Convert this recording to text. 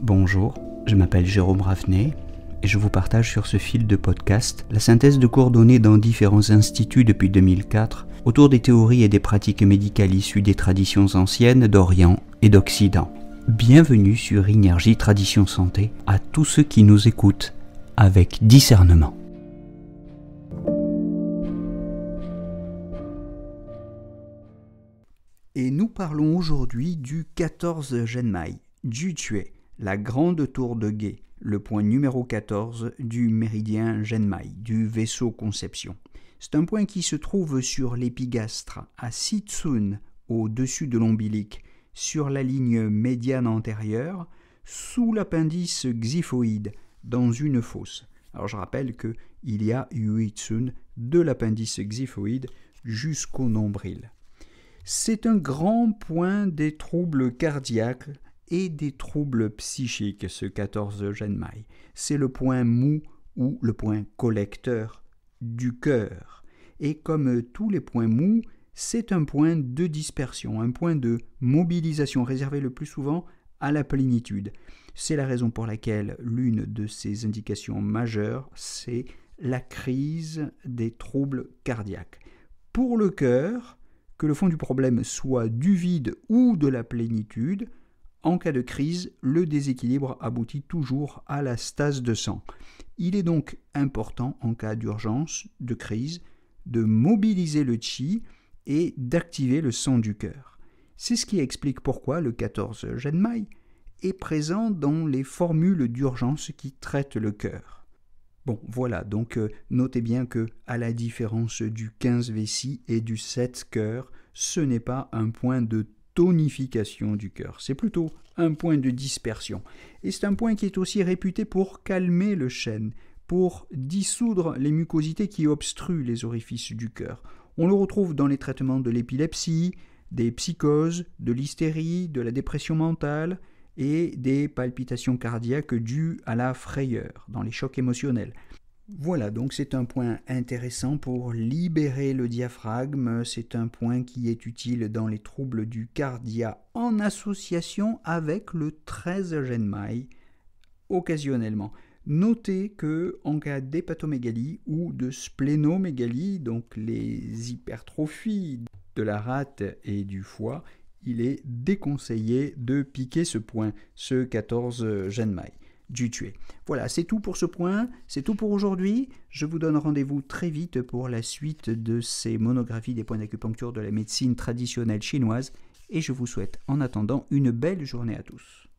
Bonjour, je m'appelle Jérôme Raffnet et je vous partage sur ce fil de podcast la synthèse de cours donnés dans différents instituts depuis 2004 autour des théories et des pratiques médicales issues des traditions anciennes d'Orient et d'Occident. Bienvenue sur Énergie Tradition Santé à tous ceux qui nous écoutent avec discernement. Et nous parlons aujourd'hui du 14 Genmai, Ju-Tue, la grande tour de Ge, le point numéro 14 du méridien Genmai, du vaisseau conception. C'est un point qui se trouve sur l'épigastre, à 6 tsun, au-dessus de l'ombilic, sur la ligne médiane antérieure, sous l'appendice xiphoïde, dans une fosse. Alors je rappelle qu'il y a 8 tsun de l'appendice xiphoïde jusqu'au nombril. C'est un grand point des troubles cardiaques et des troubles psychiques, ce 14 Genmai. C'est le point mou ou le point collecteur du cœur. Et comme tous les points mous, c'est un point de dispersion, un point de mobilisation réservé le plus souvent à la plénitude. C'est la raison pour laquelle l'une de ses indications majeures, c'est la crise des troubles cardiaques. Pour le cœur, que le fond du problème soit du vide ou de la plénitude, en cas de crise, le déséquilibre aboutit toujours à la stase de sang. Il est donc important, en cas d'urgence, de crise, de mobiliser le qi et d'activer le sang du cœur. C'est ce qui explique pourquoi le 14 Genmai est présent dans les formules d'urgence qui traitent le cœur. Bon, voilà, donc notez bien que, à la différence du 15 vessie et du 7 cœur, ce n'est pas un point de tonification du cœur, c'est plutôt un point de dispersion. Et c'est un point qui est aussi réputé pour calmer le chêne, pour dissoudre les mucosités qui obstruent les orifices du cœur. On le retrouve dans les traitements de l'épilepsie, des psychoses, de l'hystérie, de la dépression mentale et des palpitations cardiaques dues à la frayeur, dans les chocs émotionnels. Voilà, donc c'est un point intéressant pour libérer le diaphragme, c'est un point qui est utile dans les troubles du cardia en association avec le 13 Genmai occasionnellement. Notez qu'en cas d'hépatomégalie ou de splénomégalie, donc les hypertrophies de la rate et du foie, il est déconseillé de piquer ce point, ce 14 Genmai. Ju-Tue. Voilà, c'est tout pour ce point, c'est tout pour aujourd'hui. Je vous donne rendez-vous très vite pour la suite de ces monographies des points d'acupuncture de la médecine traditionnelle chinoise et je vous souhaite en attendant une belle journée à tous.